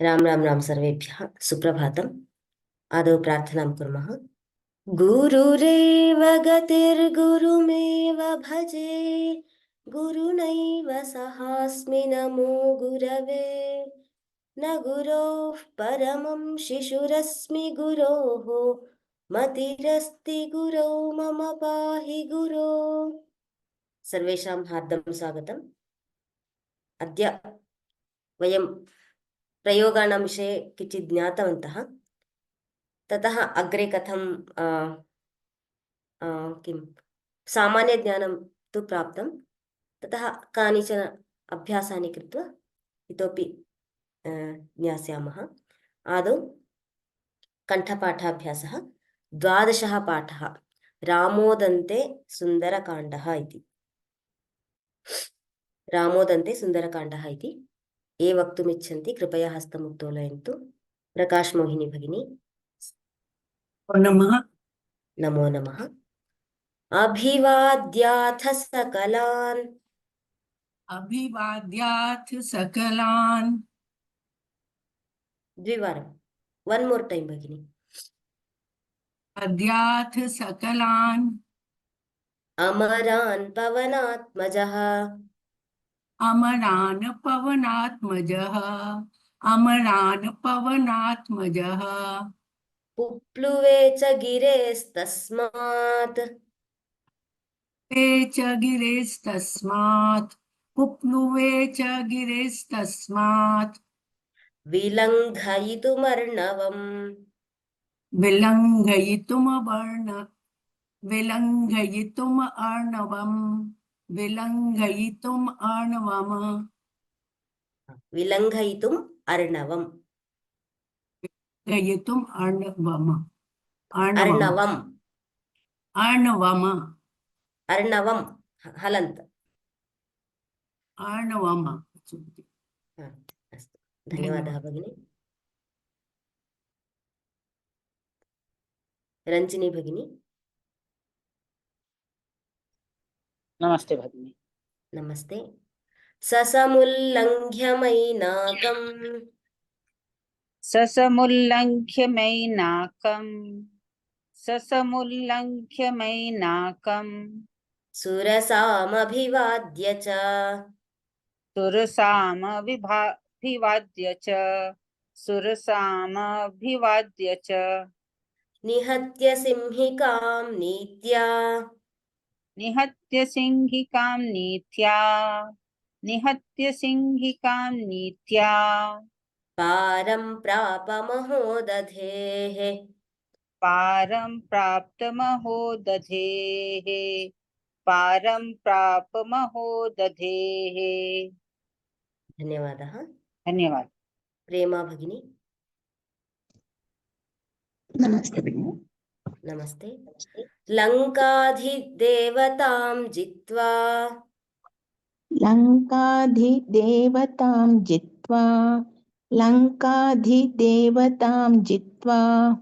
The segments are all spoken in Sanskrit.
राम सर्वेभ्यः सुप्रभातम्। आदौ प्रार्थनां कुर्मः। गुरुरेव गतिर्गुरुमेव भजे, गुरुनैव सहास्मि नमो गुरवे। न गुरोः परमं शिशुरस्मि गुरोः, मतिरस्ति गुरौ मम पाहि गुरो। सर्वेषां हार्दं स्वागतम्। अद्य वयं प्रयोगाणां विषये किञ्चित् ज्ञातवन्तः। ततः अग्रे कथं किं सामान्यज्ञानं तु प्राप्तं, ततः कानिचन अभ्यासानि कृत्वा इतोपि ज्ञास्यामः। आदौ कण्ठपाठाभ्यासः। 12 पाठः रामोदन्ते सुन्दरकाण्डः इति। रामोदन्ते सुन्दरकाण्डः इति ये वक्तुमिच्छन्ति कृपया हस्तम् उत्तोलयन्तु। प्रकाश मोहिनी भगिनी। नमः। नमो नमः। अभिवाद्याथ सकलान्, अभिवाद्याथ सकलान्, द्विवारं, वन मोर टाइम भगिनी। अद्याथ सकलान्, अमरान् पवनात्मजः, अमरान् पवनात्मजः, अमरान् पवनात्मजः, पुप्लुवे च गिरेस्तस्मात्, ते च गिरेस्तस्मात्, पुप्लुवे च गिरेस्तस्मात्, विलङ्घयितुमर्णवम्, विलङ्घयितुम् अर्णवम्, विलङ्घयितुम् अर्णवम्, गयितुम् अर्णवम्, अर्णवम्, अर्णवम्, अर्णवम् हलन्त। अर्णवम्। अस्तु, धन्यवादः भगिनी। रञ्जिनी भगिनी। नमस्ते भगिनी। नमस्ते। ससमुल्लङ्घ्य मैनाकम्, ससमुल्लङ्घ्य मैनाकम्, ससमुल्लङ्घ्य मैनाकम्, सुरसामभिवाद्य च, सुरसामभिवाद्य च, सुरसामभिवाद्य च, निहत्य सिंहिकां नीत्या, निहत्य सिंहिकां नीत्या, निहत्य सिंहिकां नीत्या, पारं प्राप महोदधेः। पारं प्राप्त महोदधेः, पारं प्राप महोदधेः। धन्यवादः। धन्यवाद। प्रेमा भगिनी। नमस्ते भगिनि। नमस्ते। लङ्काधिदेवतां जित्वा, लङ्काधिदेवतां जित्वा, लङ्काधिदेवतां जित्वा,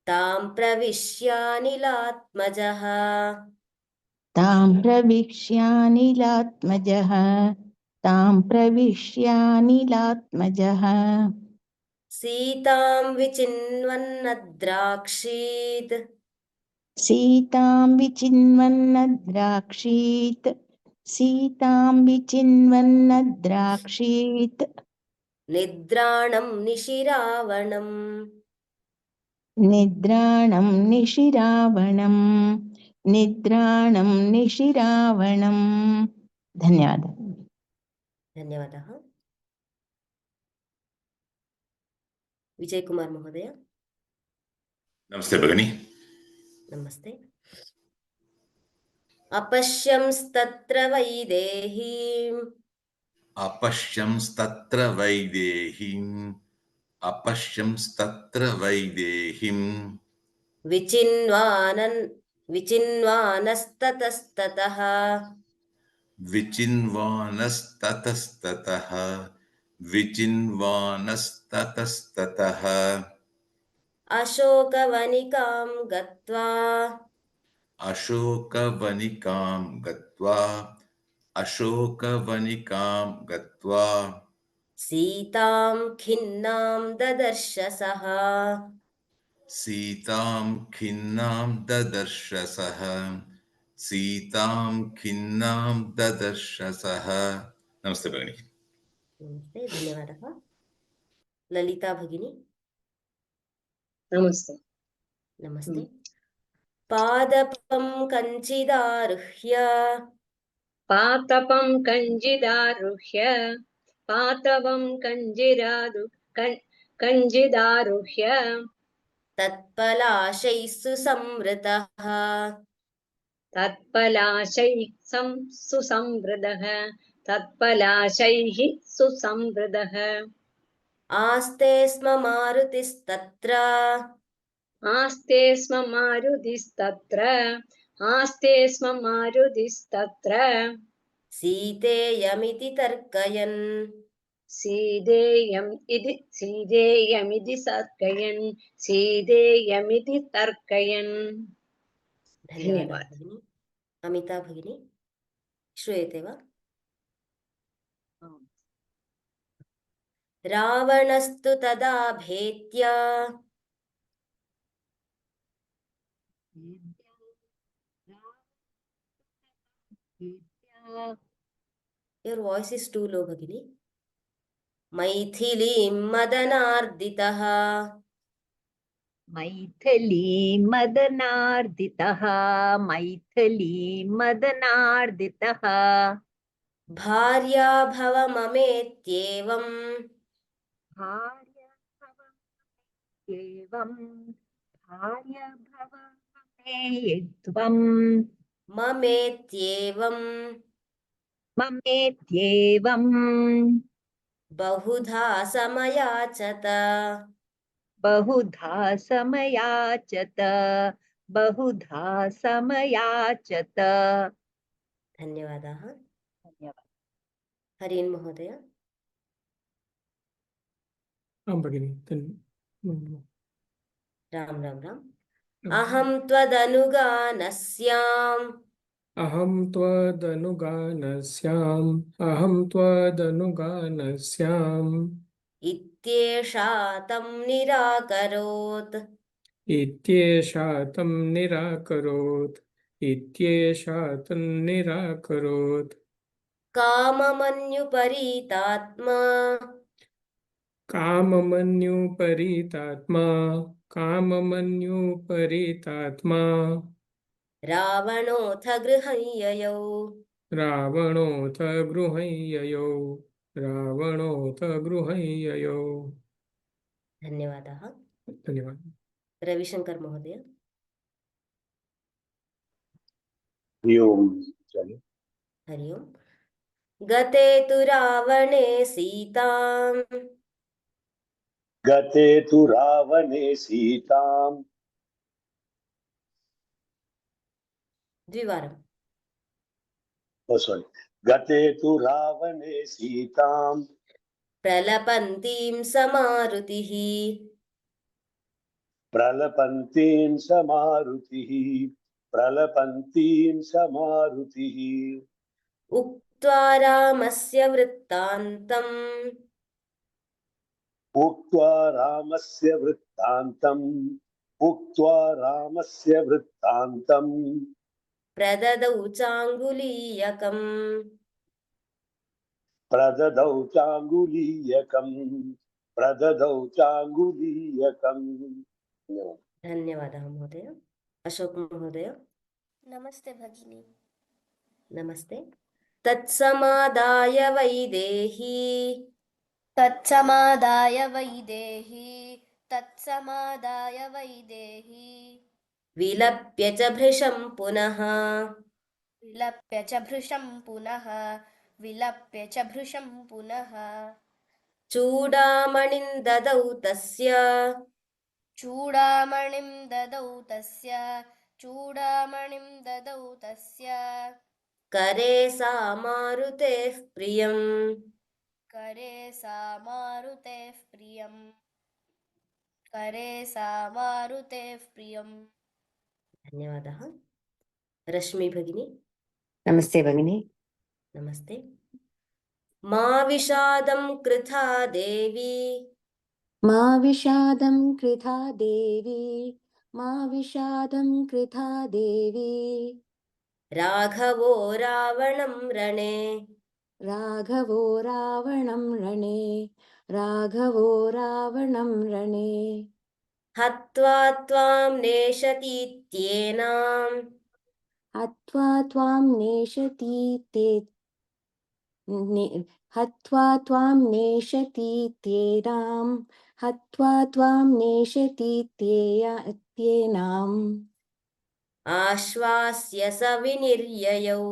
तां प्रविश्यानिलात्मजः, तां प्रविश्यानिलात्मजः, तां प्रविश्यानिलात्मजः, सीतां विचिन्वन्नद्राक्षीत्, सीतां विचिन्वन्नद्राक्षीत्, सीतां विचिन्वन्नद्राक्षीत्, निद्राणं निशिरावणम्, निद्राणं निशिरावणम्, निद्राणं निशिरावणम्। धन्यवादः। धन्यवादः। विजय कुमार महोदय। नमस्ते भगिनी। नमस्ते। अपश्यंस्तत्र वैदेहीम्, अपश्यंस्तत्र वैदेहीम्, अपश्यंस्तत्र वैदेहीम्, विचिन्वानस्ततस्ततः, विचिन्वानस्ततस्ततः, विचिन्वानस्ततस्ततः, अशोकवनिकां गत्वा, अशोकवनिकां गत्वा, अशोकवनिकां गत्वा, सीतां खिन्नां ददर्श सः सीतां खिन्नां ददर्श सः सीतां खिन्नां ददर्श सः नमस्ते भगिनी नमस्ते धन्यवादः ललिता भगिनी नमस्ते नमस्ते पादपं कञ्चिदारुह्य पातपं कञ्जिदारुह्य पातवं कञ्जिदारुह्य तत्पलाशैः सुसंवृतः तत्पलाशैः सुसंवृतः तत्पलाशैः सुसंवृतः आस्ते स्म मारुतिस्तत्र आस्ते स्म मारुतिस्तत्र आस्ते स्म मारुतिस्तत्र सीतेयमिति तर्कयन् सीदेयमिति तर्कयन् धन्यवादः भगिनी अमिता भगिनी श्रूयते वा रावणस्तु तदा भेत्य your voice is to low भगिनी मैथिलीं मदनार्दितः मैथिलीमदनार्दितः भार्या भव ममेत्येवम् ममेत्येवम् बहुधा समयाचत बहुधा समयाचत धन्यवादाः हरीन् महोदय आं भगिनि राम राम राम अहं त्वदनुगानस्याम् अहं त्वदनुगानस्याम् इत्येषा तं निराकरोत् इत्येषा तं निराकरोत् काममन्युपरीतात्मा काममन्युपरीतात्मा रावणोऽथ गृहं ययौ रावणोऽथ गृहं ययौ धन्यवादाः धन्यवादः रविशंकर महोदय हरि ओम् हरि ओम् गते तु रावणे सीताम् गते तु रावणे सीताम् द्विवारम् गते तु रावणे सीताम् प्रलपन्तीं समारुतिः प्रलपन्तीं समारुतिः उक्त्वा रामस्य वृत्तान्तम् उक्त्वा रामस्य वृत्तान्तम् प्रददौ चाङ्गुलीयकम् प्रददौ चाङ्गुलीयकम् धन्यवादः महोदय अशोक महोदय नमस्ते भगिनी नमस्ते तत्समादाय वैदेही विलप्य च भृशं पुनः चूडामणिं ददौ तस्य करे सा मारुतेः प्रियम् धन्यवादः रश्मि भगिनी नमस्ते भगिनी नमस्ते मा विषादं कृथा देवी मा विषादं कृथा देवी मा विषादं कृथा देवी राघवो रावणं रणे राघवो रावणं रणे राघवो रावणं रणे हत्वा त्वां नेषतीत्येनाम् हत्वा त्वां नेषति ते हत्वा त्वां नेषति तेनां हत्वा त्वां नेषति त्येनाम् आश्वास्य सविनिर्ययौ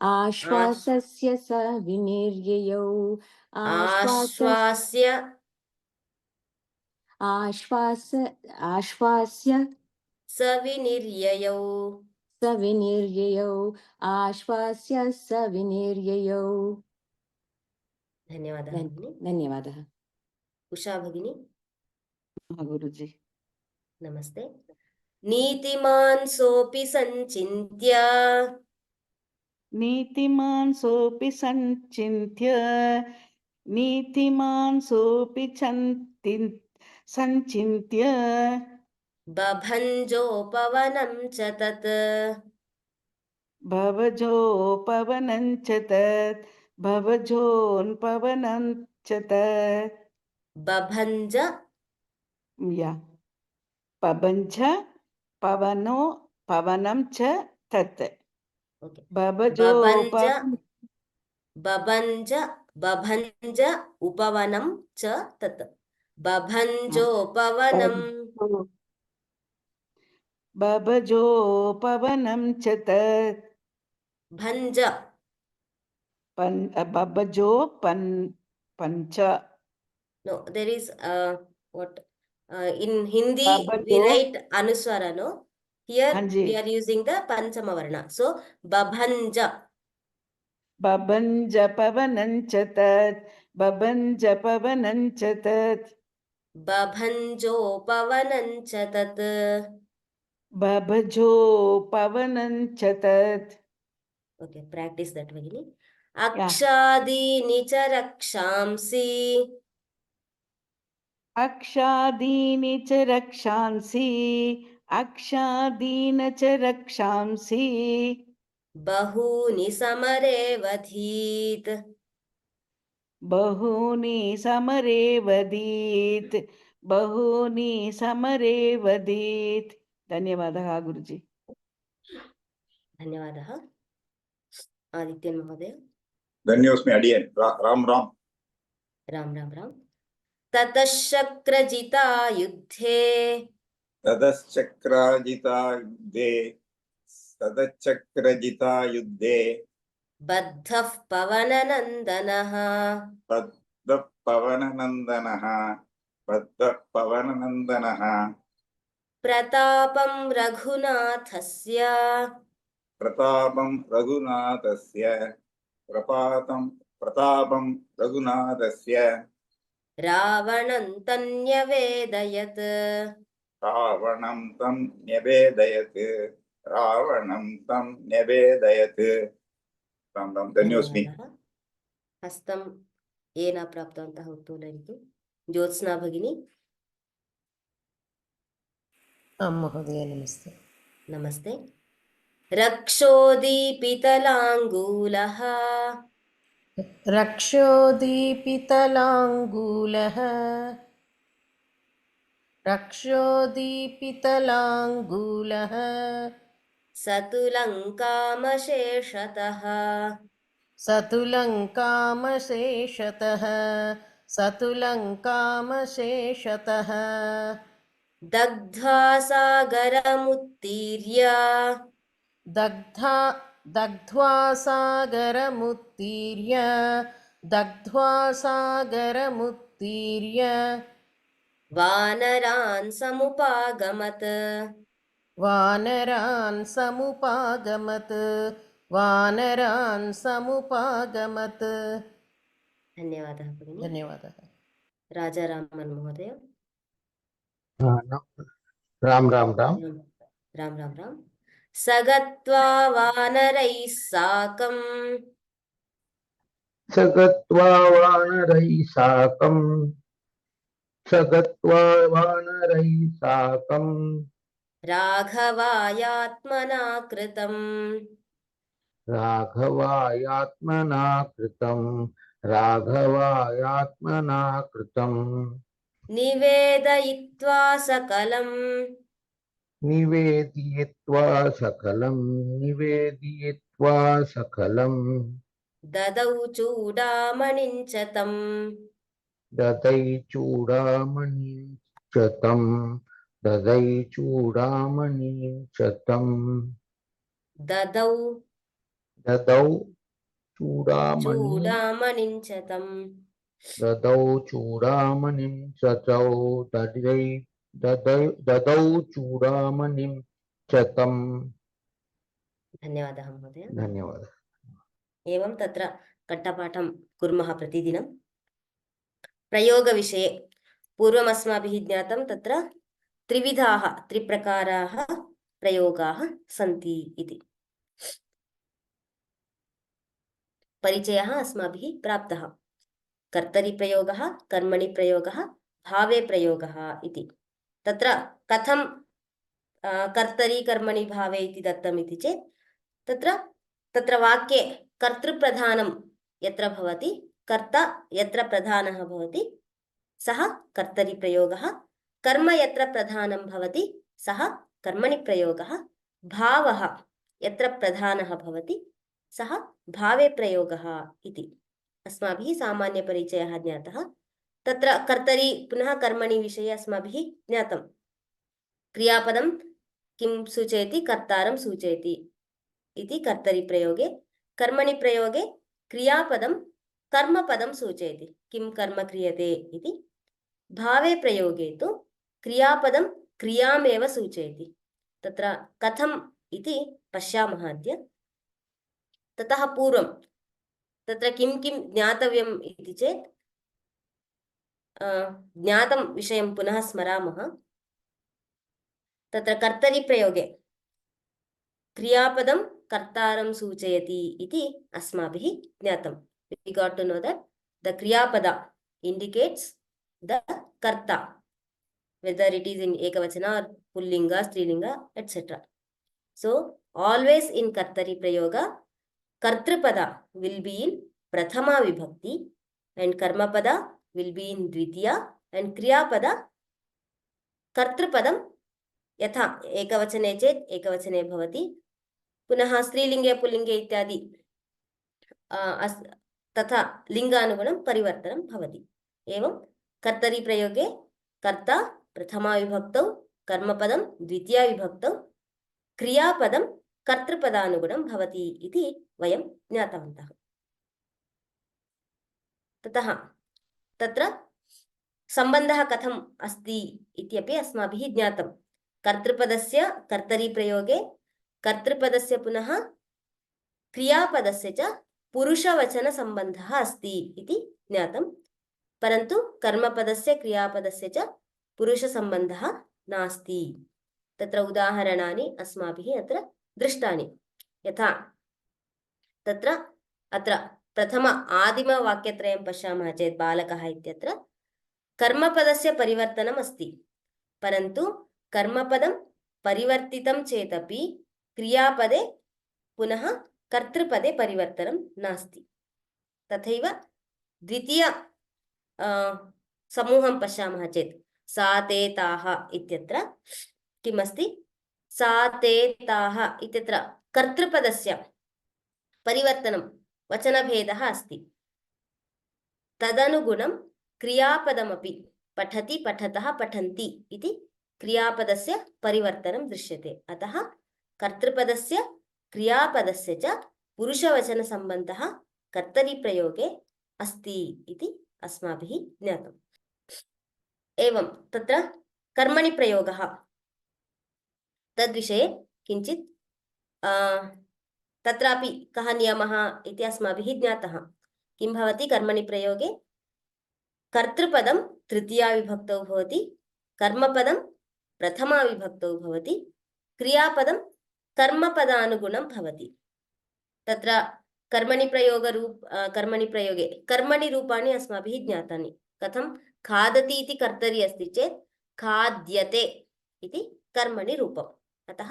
आश्वासस्य स विनिर्ययौ आश्वास्य आश्वास्य सविनिर्ययौ सविनिर्ययौ आश्वास्य सविनिर्ययौ धन्यवादः भगिनी। धन्यवादः उषा भगिनी गुरुजी। नमस्ते। नीतिमान् सोऽपि सञ्चिन्त्य नीतिमान् सोऽपि सञ्चिन्त्य बभञ्जोपवनं च तत् भवजोपवनं च तत् भवजोन्पवनं च तत् बभञ्ज पवञ्च पवनं च तत् ओके भवजोप बभञ्ज उपवनं च तत् बभञ्जोपवनं बभजोपवनं च तत् भञ्ज बभजो पञ्च no there is what in Hindi we बभजो write anuswara no here हाँ जी we are using the panchama varna so babhanja बभञ्जपवनं च तत् बभञ्जपवनं च तत् babhanjopavanam cha tat बभजोपवनं च तत् okay practice that Bhagini yeah akshadini cha rakshamsi अक्षादीनि च रक्षांसि अक्षादीन च रक्षांसि bahuni samare vadhit बहूनि समरे वदीत् बहूनि समरे वदीत् धन्यवादः गुरुजी धन्यवादः आदित्यन महोदय धन्योस्मि अडियन् राम राम राम राम राम ततश्चक्रजिता युद्धे ततश्चक्रजिता युद्धे बद्धः पवननन्दनः बद्धः पवननन्दनः प्रतापं रघुनाथस्य रावणं तन्यवेदयत् रावणं तं न्यवेदयत् राम राम धन्योस्मि धन्यवादः हस्तं येन प्राप्तवन्तः उत्तोलयन्तु ज्योत्स्ना भगिनी महोदय नमस्ते नमस्ते रक्षोदीपितलाङ्गूलः रक्षोदीपितलाङ्गूलः सतुलङ्कामशेषतः दग्ध्वा सागरमुत्तीर्य दग्ध्वा सागरमुत्तीर्य वानरान् समुपागमत् धन्यवादः भगिनी धन्यवादः राजा रामन महोदय राम राम राम राम राम राम स गत्वा वानरैः साकम् स गत्वा वानरैः साकम् राघवायात्मना कृतम् राघवायात्मना कृतम् निवेदयित्वा सकलम् निवेदयित्वा सकलम् ददौ चूडामणिं च तम् ददै चूडामणिं च तम् ददौ ददौ चूडामणिं चूडामणिं च तम् ददौ चूडामणिं च तौ ददौ चूडामणिं च तम् धन्यवादः महोदय। धन्यवादः। एवं तत्र कट्टपाठं कुर्मः प्रतिदिनं। प्रयोगविषये पूर्वम् अस्माभिः ज्ञातं तत्र त्रिविधाः त्रिप्रकाराः प्रयोगाः सन्ति इति परिचयः अस्माभिः प्राप्तः। कर्तरि प्रयोगः, कर्मणि प्रयोगः, भावे प्रयोगः इति। तत्र कथं कर्तरि कर्मणि भावे इति दत्तम् इति चेत् तत्र वाक्ये कर्तृप्रधानं यत्र भवति, कर्ता यत्र प्रधानः भवति सः कर्तरि प्रयोगः, कर्म यत्र प्रधानं भवति सः कर्मणि प्रयोगः, भावः यत्र प्रधानः भवति सः भावे प्रयोगः इति अस्माभिः सामान्यपरिचयः ज्ञातः। तत्र कर्तरि पुनः कर्मणि विषये अस्माभिः ज्ञातं। क्रियापदं किं सूचयति, कर्तारं सूचयति इति कर्तरि प्रयोगे। कर्मणि प्रयोगे क्रियापदं कर्मपदं सूचयति, किं कर्म क्रियते इति। भावे प्रयोगे तु क्रियापदं क्रियामेव सूचयति। तत्र कथम् इति पश्यामः अद्य। ततः पूर्वं तत्र किं किं ज्ञातव्यम् इति चेत् ज्ञातं विषयं पुनः स्मरामः। तत्र कर्तरि प्रयोगे क्रियापदं कर्तारं सूचयति इति अस्माभिः ज्ञातं। We got to know that the kriyapada indicates the karta, whether it is in ekavachana or pullinga, strilinga, etc. So always in kartari prayoga, kartrupada will be in prathama vibhakti and karmapada will be in dvitiya and kriyapada kartrupadam यथा एकवचने चेत् एकवचने भवति, पुनः स्त्रीलिंगे पुल्लिंगे इत्यादि तथा लिंगानुगुणं परिवर्तनं भवति। एवं कर्तरि प्रयोगे कर्ता प्रथमा विभक्तौ, कर्मपदं द्वितीया विभक्तौ, क्रियापदं कर्तृपदानुगुणं भवति इति वयं ज्ञातवन्तः। ततः तत्र सम्बन्धः कथम् अस्ति इत्यपि अस्माभिः ज्ञातं। कर्तृपदस्य कर्तरि प्रयोगे कर्तृपदस्य पुनः क्रियापदस्य च पुरुषवचनसम्बन्धः अस्ति इति ज्ञातं। परन्तु कर्मपदस्य क्रियापदस्य च पुरुषसम्बन्धः नास्ति। तत्र उदाहरणानि अस्माभिः अत्र दृष्टानि। यथा तत्र अत्र प्रथम आदिमवाक्यत्रयं पश्यामः चेत् बालकः इत्यत्र कर्मपदस्य परिवर्तनम् अस्ति, परन्तु कर्मपदं परिवर्तितं चेदपि क्रियापदे पुनः कर्तृपदे परिवर्तनं नास्ति। तथैव द्वितीय समूहं पश्यामः चेत् सा ते ताः इत्यत्र किमस्ति, सा ते ताः इत्यत्र कर्तृपदस्य परिवर्तनं वचनभेदः अस्ति। तदनुगुणं क्रियापदमपि पठति पठतः पठन्ति इति क्रियापदस्य परिवर्तनं दृश्यते। अतः कर्तृपदस्य क्रियापदस्य च पुरुषवचनसम्बन्धः कर्तरि प्रयोगे अस्ति इति अस्माभिः ज्ञातम्। एवं तत्र कर्मणि प्रयोगः तद्विषये किञ्चित् तत्रापि कः नियमः इति अस्माभिः ज्ञातः। किं भवति कर्मणि प्रयोगे, कर्तृपदं तृतीया विभक्तौ भवति, कर्मपदं प्रथमा विभक्तौ भवति, क्रियापदं कर्मपदानुगुणं भवति। तत्र कर्मणि प्रयोगे कर्मणि रूपाणि अस्माभिः ज्ञातानि। कथं खादति इति कर्तरि अस्ति चेत् खाद्यते इति कर्मणि रूपम्। अतः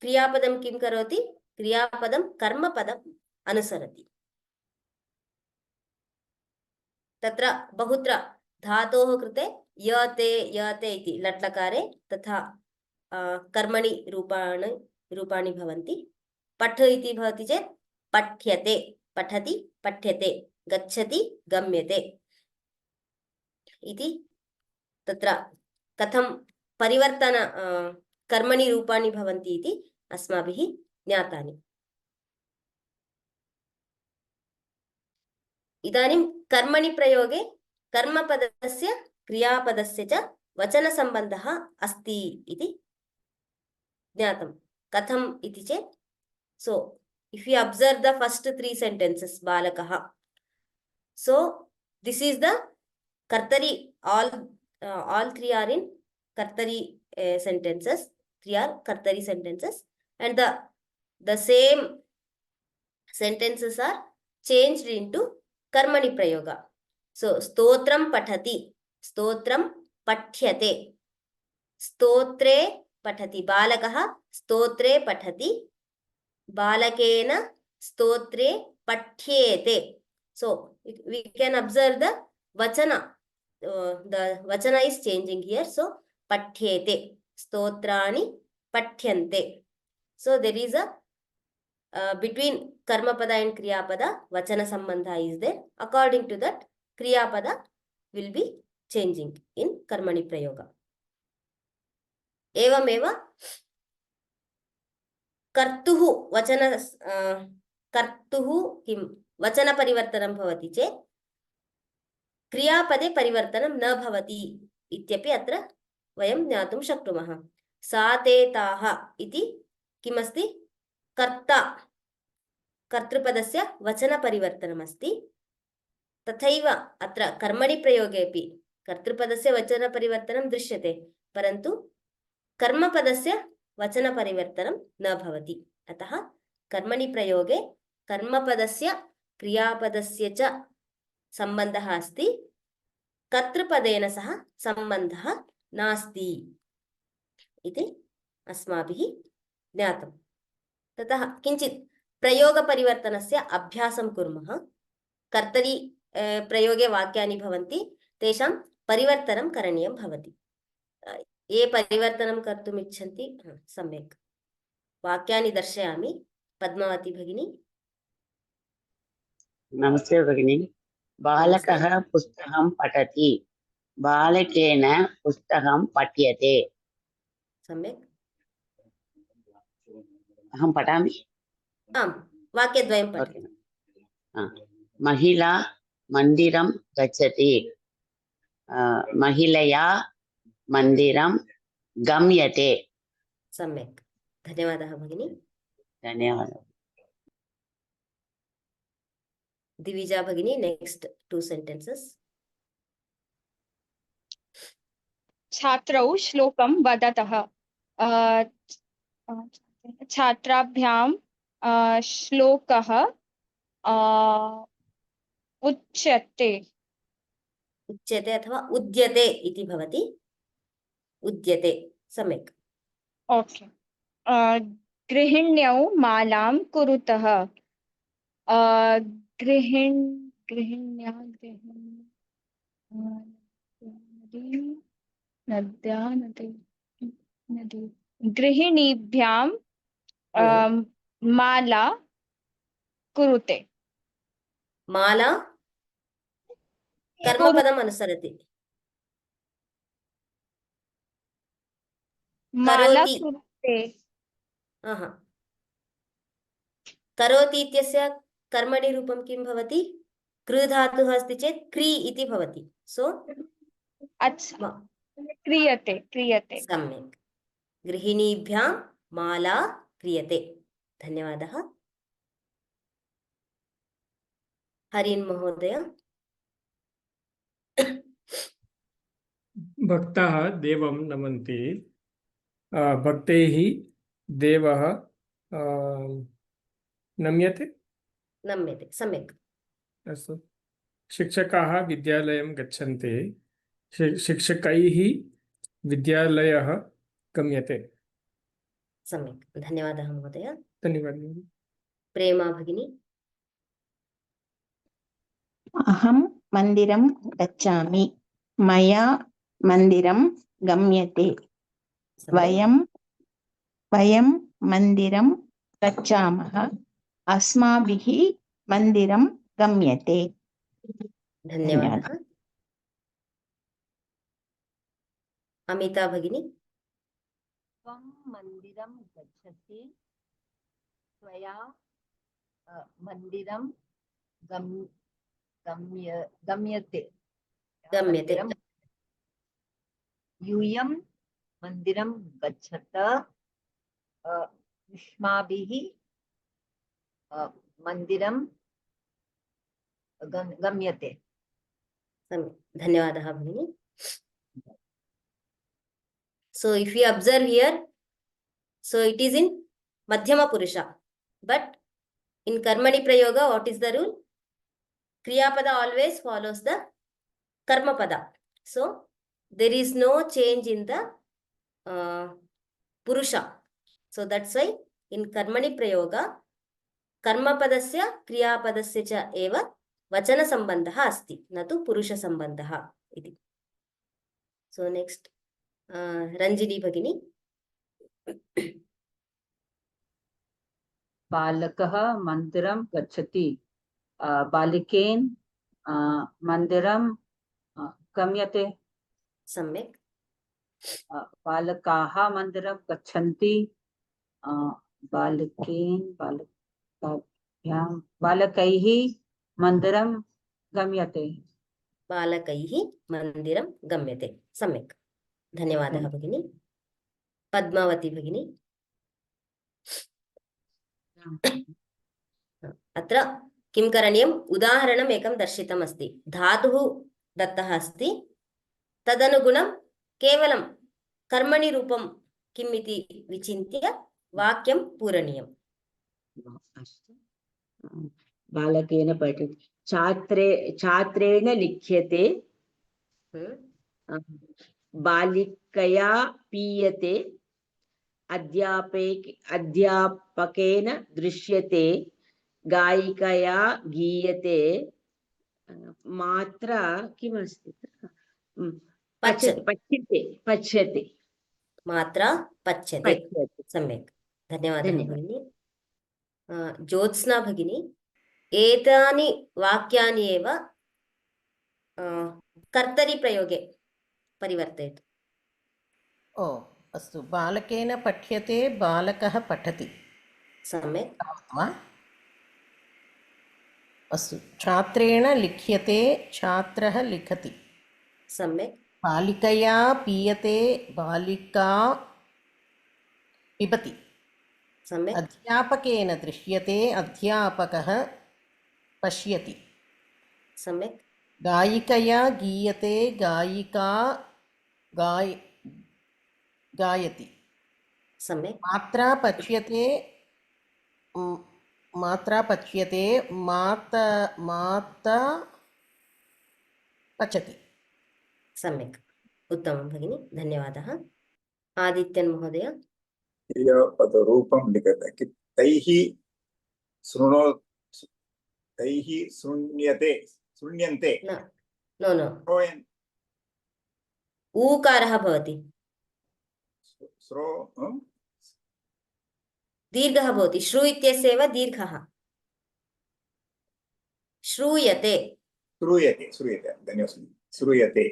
क्रियापदं किं करोति? क्रियापदं कर्मपदम् अनुसरति। तत्र बहुत्र धातोः कृते यते यते इति लट्लकारे तथा कर्मणि रूपाणि भवन्ति। पठ इति भवति चेत् पठ्यते, पठति पठ्यते, गच्छति गम्यते इति। तत्र कथं परिवर्तन कर्मणि रूपाणि भवन्ति इति अस्माभिः ज्ञातानि। इदानीं कर्मणि प्रयोगे कर्मपदस्य क्रियापदस्य च वचनसम्बन्धः अस्ति इति ज्ञातं। कथम् इति चेत्, so if you observe the first 3 sentences, balakah, so this is the kartari, all 3 are in kartari sentences, 3 are kartari sentences, and the same sentences are changed into karmani prayoga. So stotram pathati, stotram pathyate, stotre पठति, बालकः स्तोत्रे पठति, बालकेन स्तोत्रे पठ्येते. So we can observe the vachana, the vachana is changing here. So पठ्येते, स्तोत्राणि पठ्यन्ते. So there is a between karmapada and kriyapada vachana sambandha is there. According to that, kriyapada will be changing in karmani prayoga. एवमेव कर्तुः कर्तुः किं वचनपरिवर्तनं भवति चेत् क्रियापदे परिवर्तनं न भवति इत्यपि अत्र वयं ज्ञातुं शक्नुमः। सा ते ताः इति किमस्ति? कर्ता, कर्तृपदस्य वचनपरिवर्तनमस्ति। तथैव अत्र कर्मणि प्रयोगेपि कर्तृपदस्य वचनपरिवर्तनं दृश्यते, परन्तु कर्मपदस्य वचनपरिवर्तनं न भवति। अतः कर्मणि प्रयोगे कर्मपदस्य क्रियापदस्य च सम्बन्धः अस्ति, कर्तृपदेन सह सम्बन्धः नास्ति इति अस्माभिः ज्ञातं। ततः किञ्चित् प्रयोगपरिवर्तनस्य अभ्यासं कुर्मः। कर्तरि प्रयोगे वाक्यानि भवन्ति, तेषां परिवर्तनं करणीयं भवति। ये परिवर्तनं कर्तुम् इच्छन्ति, सम्यक् वाक्यानि दर्शयामि। पद्मावती भगिनी। नमस्ते भगिनी। बालकः पुस्तकं पठति, बालकेन पुस्तकं पठ्यते। सम्यक्, अहं पठामि। आम्, वाक्यद्वयं पठतु। महिला मन्दिरं गच्छति, महिलया मन्दिरं गम्यते। सम्यक्, धन्यवादः भगिनी। धन्यवादः। दिविजा भगिनी, नेक्स्ट 2 sentences। छात्रौ श्लोकं वदतः, छात्राभ्यां श्लोकः उच्यते। उच्यते अथवा उद्यते इति भवति। उद्यते, सम्यक्। ओके। गृहिण्यौ मालां कुरुतः, गृहिणीभ्यां माला कुरुते। माला कर्मपदम् अनुसरति। माला करोति, कुरुते। करोति इत्यस्य कर्मणि रूपं किं भवति? कृ धातुः अस्ति चेत् क्री इति भवति। सो अच्छा, क्रियते, क्रियते। सम्यक्, गृहिणीभ्यां माला क्रियते। धन्यवादः। हरिन् महोदय। भक्ताः देवं नमन्ति, भक्तैः देवः नम्यते नम्यते सम्यक् अस्तु शिक्षकाः विद्यालयं गच्छन्ति शिक्षकैः विद्यालयः गम्यते सम्यक् धन्यवादः महोदय धन्यवादः प्रेमा भगिनी अहं मन्दिरं गच्छामि मया मन्दिरं गम्यते सम्यक् वयं मन्दिरं गच्छामः अस्माभिः मन्दिरं गम्यते धन्यवादः अमिता भगिनी त्वं मन्दिरं गच्छसि त्वया मन्दिरं गम्यते गम्यते यूयं मन्दिरं गच्छत युष्माभिः मन्दिरं गम्यते सम्यक् धन्यवादः भगिनी so if you observe here so it is in madhyama purusha but in karmani prayoga what is the rule kriya pada always follows the karma pada so there is no change in the purusha so that's why in karmani prayoga karma padasya kriya padasya cha eva vachana sambandhah asti na tu purusha sambandhah iti so next Ranjini Bhagini बालकः मन्दिरं गच्छति बालिकेन मन्दिरं गम्यते सम्यक् बालकाः मन्दिरं गच्छन्ति बालकैः मन्दिरं गम्यते बालकैः मन्दिरं गम्यते सम्यक् धन्यवादः भगिनी पद्मावती भगिनी अत्र किं करणीयम् उदाहरणम् एकं दर्शितम् अस्ति धातुः दत्तः अस्ति तदनुगुणं केवलं कर्मणि रूपं किम् इति विचिन्त्य वाक्यं पूरणीयम् बालकेन पठति छात्रेण लिख्यते बालिकया पीयते अध्यापकेन दृश्यते गायिकया गीयते मात्रा किमस्ति पच्यते मात्रा पच्यते सम्यक् धन्यवादः भगिनी ज्योत्स्ना भगिनी एतानि वाक्यानि एव कर्तरि प्रयोगे परिवर्तयतु ओ अस्तु बालकेन पठ्यते बालकः पठति सम्यक् वा अस्तु छात्रेण लिख्यते छात्रः लिखति सम्यक् बालिकया पीयते बालिका पिबति सम्यक् अध्यापकेन दृश्यते अध्यापकः पश्यति सम्यक् गायिकया गीयते गायिका गायति सम्यक् मात्रा पच्यते माता पचति सम्यक् उत्तमं भगिनी धन्यवादः आदित्यन् महोदय क्रियापदरूपं लिखति तैः शृण्यन्ते नो ऊकारः भवति दीर्घः भवति श्रू इत्यस्य एव दीर्घः श्रूयते धन्यवादः श्रूयते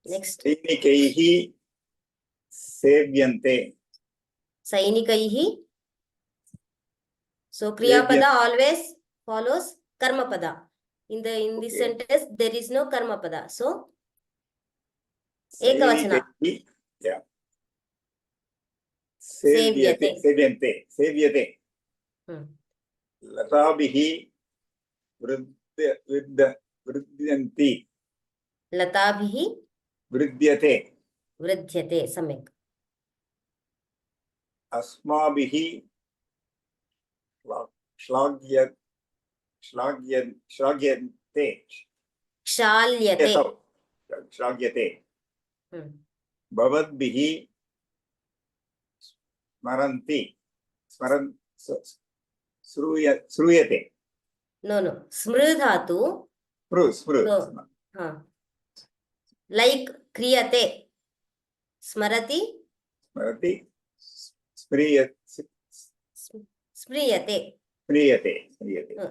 नेक्स्ट सैनिकैः सेव्यन्ते सैनिकैः so kriyapada always follows karma pada in this sentence there is no karma pada so ekavachana सेव्यते लताभिः वृद्ध्यन्ति लताभिः वृद्ध्यते वृद्ध्यते सम्यक् अस्माभिः श्लाघ्य श्लाघ्यन्ते क्षाल्यते श्लाघ्यते हम्म, भवद्भिः स्मरन्ति स्मरन् श्रूयते नो स्मृ धातु स्मृ so, like क्रियते स्मरति स्मरति स्म्रियते स्म्रियते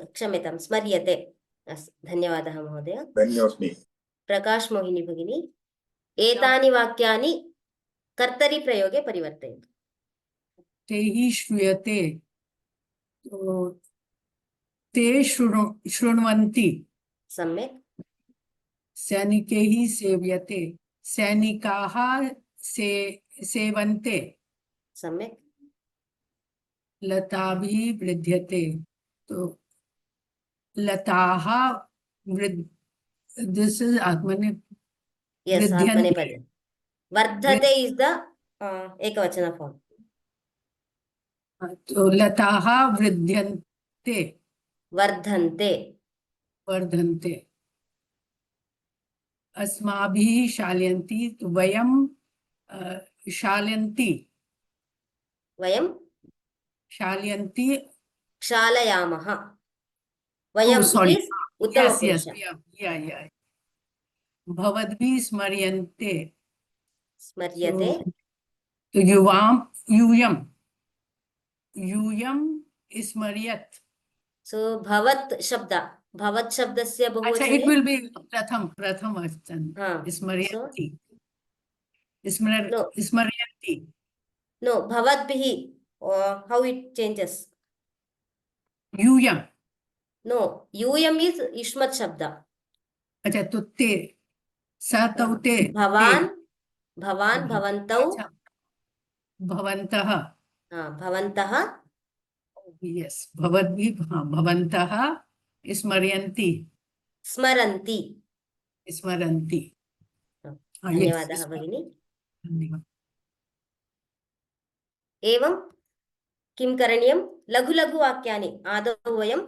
क्षम्यतां स्मर्यते धन्यवादः महोदय धन्योऽस्मि प्रकाश मोहिनी भगिनी एतानि वाक्यानि कर्तरिप्रयोगे परिवर्तयन्तु तैः श्रूयते तो ते शृण्वन्ति सम्यक् सैनिकैः सेव्यते सैनिकाः सेवन्ते सम्यक् लताभिः वृध्यते तो लताः दिस इज आत्मने yes आत्मनेपदे वृद्ध्यन्ते वर्धते is the एकवचन form तो लताः वृद्ध्यन्ते वर्धन्ते वर्धन्ते अस्माभिः शाल्यन्ति तो वयं शाल्यन्ति वयं शाल्यन्ति क्षालयामः वयं sorry is yes yes उत्तमपुरुष yeah भवद्भिः स्मर्यन्ते स्मर्यते तो यूयं स्मर्यत् so भवत् शब्द भवत् शब्दस्य अच्छा बहुवचने it will be प्रथम वचन हाँ स्मर्यन्ति no स्मर्यन्ति no भवद्भिः how it changes यूयं no यूयम् is युष्मत् शब्द अच्छा तो ते सतौ ते भवान् भवन्तौ अच्छा भवन्तः भवन्तः यस भवद्भिः भवन्तः स्मर्यन्ति स्मरन्ति स्मरन्ति धन्यवादः भगिनी धन्यवादः एवं किं करणीयं लघु लघु वाक्यानि आदौ वयं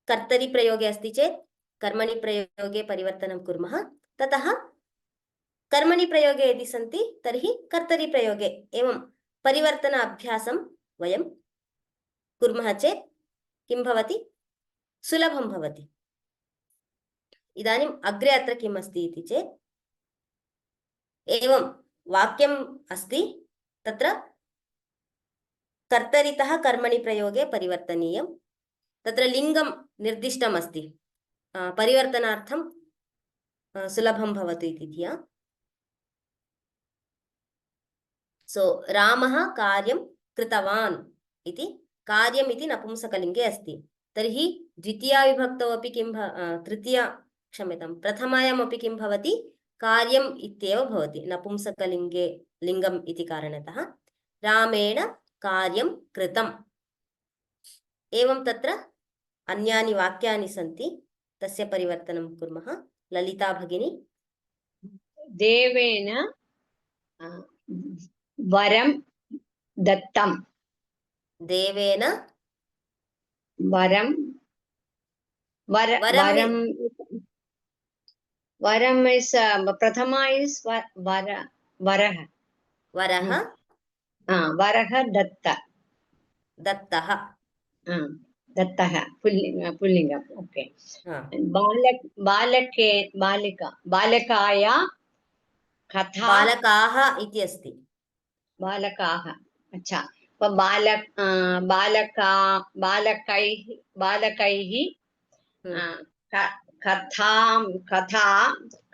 कर्तरि प्रयोगे अस्ति चेत् कर्मणि प्रयोगे परिवर्तनं कुर्मः ततः कर्मणि प्रयोगे यदि सन्ति तर्हि कर्तरि प्रयोगे एवं परिवर्तन अभ्यासं वयं कुर्मः चेत् किं भवति सुलभं भवति इदानीम् अग्रे अत्र किम् अस्ति इति चेत् एवं वाक्यम् अस्ति तत्र कर्तरितः कर्मणि प्रयोगे परिवर्तनीयं तत्र लिङ्गं निर्दिष्टम् अस्ति परिवर्तनार्थं सुलभं भवतु इति धिया सो रामः कार्यं कृतवान् इति कार्यम् इति नपुंसकलिङ्गे अस्ति तर्हि द्वितीया विभक्तौ अपि किं तृतीया क्षम्यतां प्रथमायामपि किं भवति कार्यम् इत्येव भवति नपुंसकलिङ्गे लिङ्गम् इति कारणतः रामेण कार्यं कृतम् एवं तत्र अन्यानि वाक्यानि सन्ति तस्य परिवर्तनं कुर्मः ललिता भगिनी देवेन वरं दत्तं देवेन वरं is प्रथमा is वरः वरः दत्तः दत्तः पुल्लिङ्गम् ओके बालकाय कथा बालकाः इति अस्ति बालकाः अच्छा बालकैः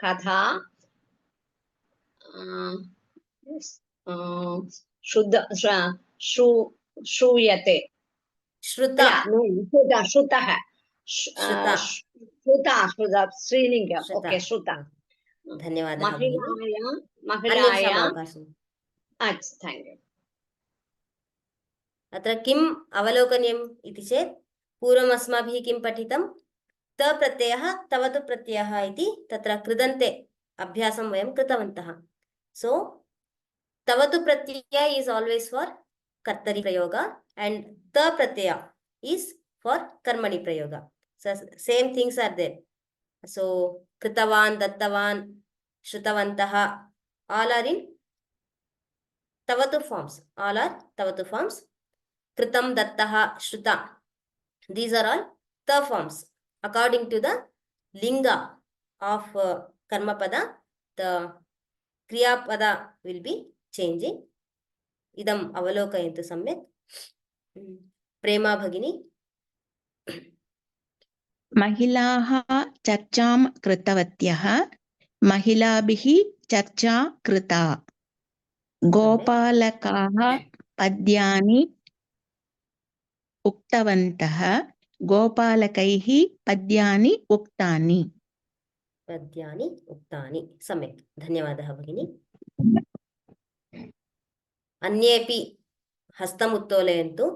कथा श्रूयते श्रुतः स्त्रीलिङ्गम् ओके श्रुता धन्यवादः महिलाय अत्र किम् अवलोकनीयम् इति चेत् पूर्वम् अस्माभिः किं पठितं त प्रत्ययः तवतु प्रत्ययः इति तत्र कृदन्ते अभ्यासं वयं कृतवन्तः सो तवतु प्रत्यय is always for Kartari Prayoga and Ta Pratyaya is for Karmani Prayoga. So same things are there. So Kritavan, Dattavan, Shrutavantaha, all are in Tavatu forms. All are Tavatu forms. Kritam, Dattaha, Shruta. These are all Ta forms. According to the linga of Karma Pada, the Kriya Pada will be changing. Idam avalokayantu samyak. Prema Bhagini. महिलाः चर्चां कृतवत्यः महिलाभिः चर्चा कृता गोपालकाः पद्यानि उक्तवन्तः गोपालकैः पद्यानि उक्तानि पद्यानि उक्तानि सम्यक् धन्यवादः भगिनी अन्येपि हस्तम् उत्तोलयन्तु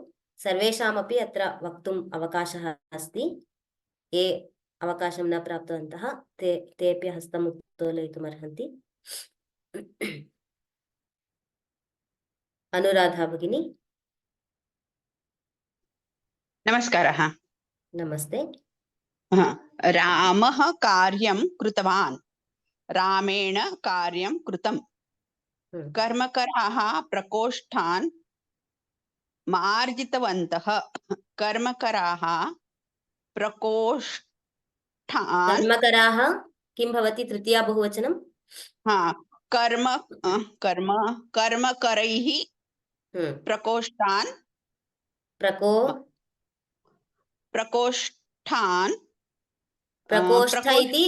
सर्वेषामपि अत्र वक्तुम् अवकाशः अस्ति ये अवकाशं न प्राप्तवन्तः तेऽपि हस्तम् उत्तोलयितुम् अर्हन्ति अनुराधा भगिनी नमस्कारः नमस्ते रामः कार्यं कृतवान् रामेण कार्यं कृतं कर्मकराः प्रकोष्ठान् मार्जितवन्तः कर्मकराः प्रकोष्ठान् कर्मकराः किं भवति तृतीया बहुवचनं कर्मकरैः प्रकोष्ठान् प्रकोष्ठान् प्रकोष्ठ इति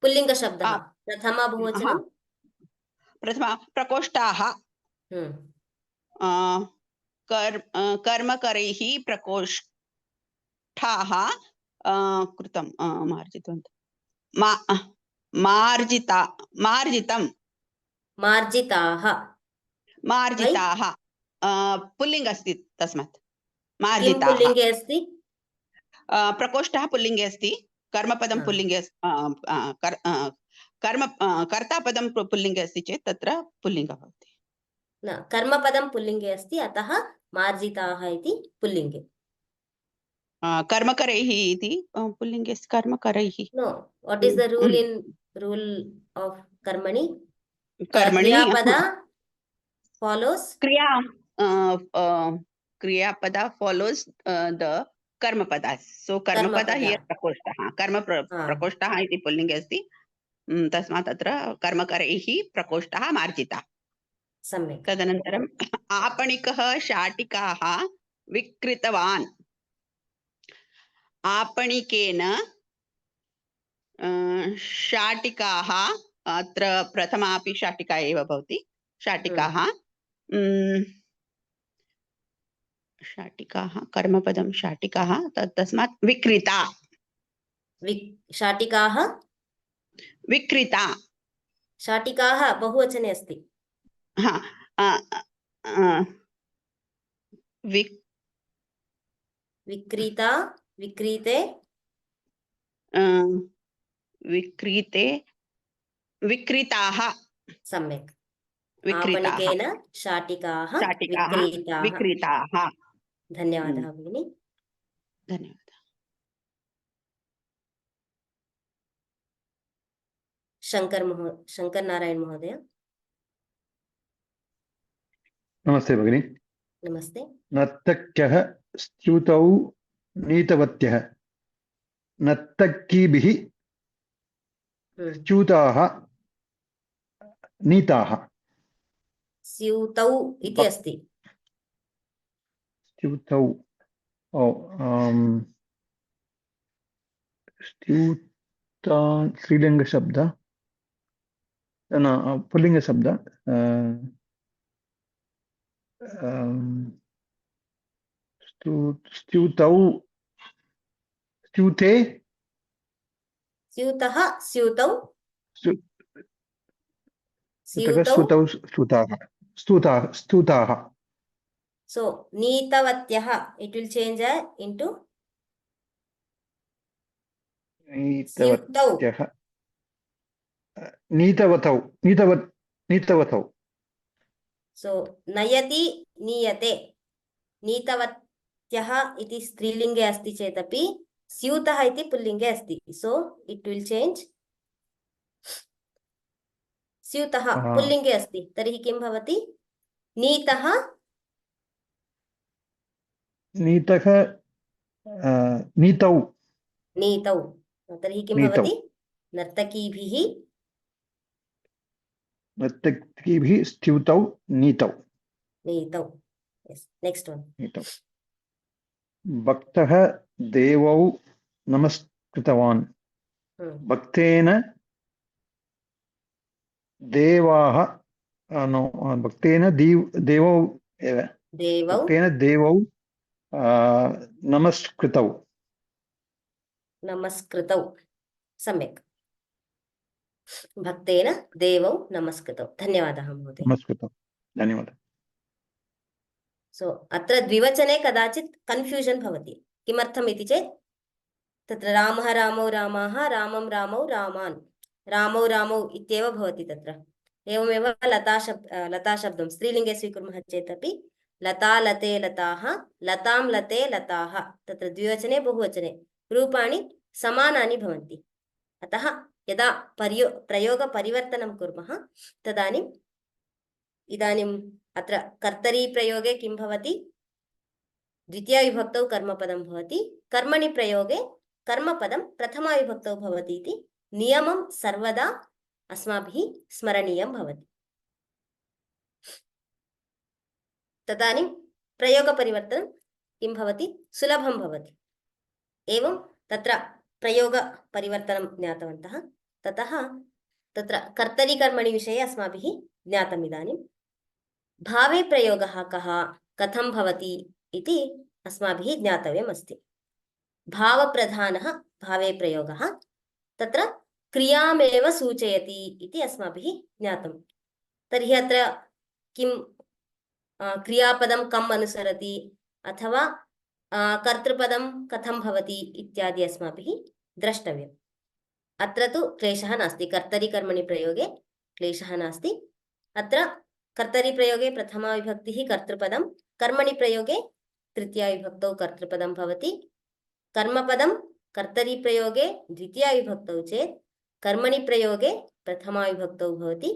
पुल्लिङ्गशब्दः प्रथमा बहुवचनं प्रकोष्ठाः कर्मकरैः प्रकोष्ठाः कृतं मार्जिताः पुल्लिङ्ग अस्ति तस्मात् मार्जिताः पुल्लिङ्गे अस्ति प्रकोष्ठः पुल्लिङ्गे अस्ति कर्मपदं पुल्लिङ्गे कर्तापदं पुल्लिङ्गे अस्ति चेत् तत्र पुल्लिङ्गः भवति न कर्मपदं पुल्लिङ्गे अस्ति अतः मार्जिताः इति पुल्लिङ्गे कर्मकरैः इति पुल्लिङ्गे कर्मकरैः no what is the rule of कर्मणि क्रियापद follows क्रियापद follows the कर्मपद so कर्मपद here प्रकोष्ठः प्रकोष्ठः इति पुल्लिङ्गे अस्ति तस्मात् अत्र कर्मकरैः प्रकोष्ठः मार्जितः सम्यक् तदनन्तरम् आपणिकः शाटिकाः विक्रीतवान् आपणिकेन शाटिकाः अत्र प्रथमापि शाटिका एव भवति शाटिकाः शाटिकाः कर्मपदं शाटिकाः तस्मात् विक्रीता शाटिकाः विक्रीता शाटिकाः बहुवचने अस्ति विक्रीता विक्रीते विक्रीते विक्रीताः सम्यक् विक्रीताः आपणिकेन शाटिकाः विक्रीताः धन्यवादः भगिनी धन्यवादः शंकर नारायण महोदय नमस्ते भगिनी नमस्ते नर्तक्यः स्तुतौ नीतवत्यः नर्तकीभिः च्यूताः नीताः स्यूतौ इति अस्ति च्यूतौ च्यूतान् स्त्रीलिङ्गशब्द न पुल्लिङ्गशब्द स्तुतौ स्तुते स्यूतः स्यूतौ स्तुतौ स्तुताः so नीतवत्यः it will change into नीतवत्यः नीतवतौ so नयति नीयते नीतवत्यः इति स्त्रीलिङ्गे अस्ति चेदपि स्यूतः इति पुल्लिङ्गे अस्ति सो इट् विल् चेञ्ज् स्यूतः पुल्लिङ्गे अस्ति तर्हि किं भवति नीतः नीतः नीतौ नीतौ तर्हि किं नीतौ भवति नर्तकीभिः नर्तकीभिः स्तुतौ नीतौ नीतौ नेक्स्ट वन नीतौ भक्तः देवौ नमस्कृतवान् भक्तेन देवाः भक्तेन देवौ एव भक्तेन देवौ नमस्कृतौ नमस्कृतौ सम्यक् भक्तेन देवौ नमस्कृतौ धन्यवादः महोदय नमस्कृतौ धन्यवादः सो अत्र द्विवचने कदाचित् कन्फ्यूजन् भवति किमर्थम् इति चेत् तत्र रामः रामौ रामाः रामं रामौ रामान् रामौ रामौ इत्येव भवति तत्र एवमेव लता शब्दं स्त्रीलिङ्गे स्वीकुर्मः चेदपि लता लते लताः लतां लते लताः तत्र द्विवचने बहुवचने रूपाणि समानानि भवन्ति अतः यदा प्रयोगपरिवर्तनं कुर्मः तदानीम् इदानीम् अत्र कर्तरी प्रयोगे किं भवति द्वितीयाविभक्तौ कर्मपदं भवति कर्मणि प्रयोगे कर्मपदं प्रथमाविभक्तौ भवति इति नियमं सर्वदा अस्माभिः स्मरणीयं भवति तदानीं प्रयोगपरिवर्तनं किं भवति सुलभं भवति एवं तत्र प्रयोगपरिवर्तनं ज्ञातवन्तः ततः तत्र कर्तरी कर्मणि विषये अस्माभिः ज्ञातम् इदानीं भावे प्रयोगः कः कथं भवति इति अस्माभिः ज्ञातव्यम् अस्ति भावप्रधानः भावे प्रयोगः तत्र क्रियामेव सूचयति इति अस्माभिः ज्ञातं तर्हि अत्र किं क्रियापदं कम् अनुसरति अथवा कर्तृपदं कथं भवति इत्यादि अस्माभिः द्रष्टव्यम् अत्र तु क्लेशः नास्ति कर्तरी कर्मणि प्रयोगे क्लेशः नास्ति अत्र कर्तरी प्रयोगे प्रथमा विभक्तिः कर्तृपदं कर्मणि प्रयोगे तृतीया विभक्तौ कर्तृपदं भवति कर्मपदं कर्तरी प्रयोगे द्वितीया विभक्तौ चेत् कर्मणि प्रयोगे प्रथमा विभक्तौ भवति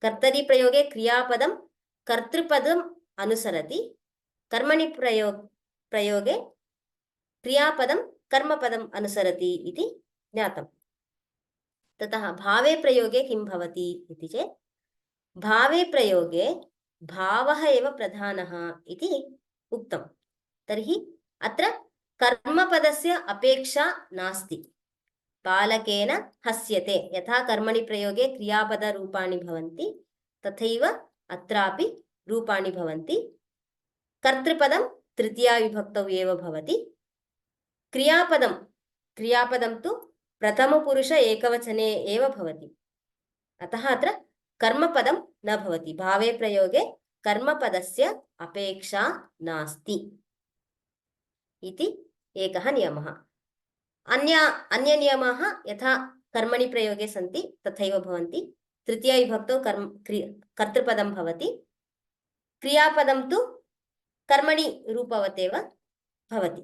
कर्तरी प्रयोगे क्रियापदं कर्तृपदम् अनुसरति कर्मणि प्रयोगे क्रियापदं कर्मपदम् अनुसरति इति ज्ञातम् ततः भावे प्रयोगे किं भवति इति चेत् भावे प्रयोगे भावः एव प्रधानः इति उक्तं तर्हि अत्र कर्मपदस्य अपेक्षा नास्ति बालकेन हस्यते यथा कर्मणि प्रयोगे क्रियापदरूपाणि भवन्ति तथैव अत्रापि रूपाणि भवन्ति कर्तृपदं तृतीया विभक्तौ एव भवति क्रियापदं तु प्रथमपुरुष एकवचने एव भवति अतः अत्र कर्मपदं न भवति भावे प्रयोगे कर्मपदस्य अपेक्षा नास्ति इति एकः नियमः अन्य नियमाः यथा कर्मणि प्रयोगे सन्ति तथैव भवन्ति तृतीया विभक्तौ कर्तृपदं भवति क्रियापदं तु कर्मणि रूपवतेव भवति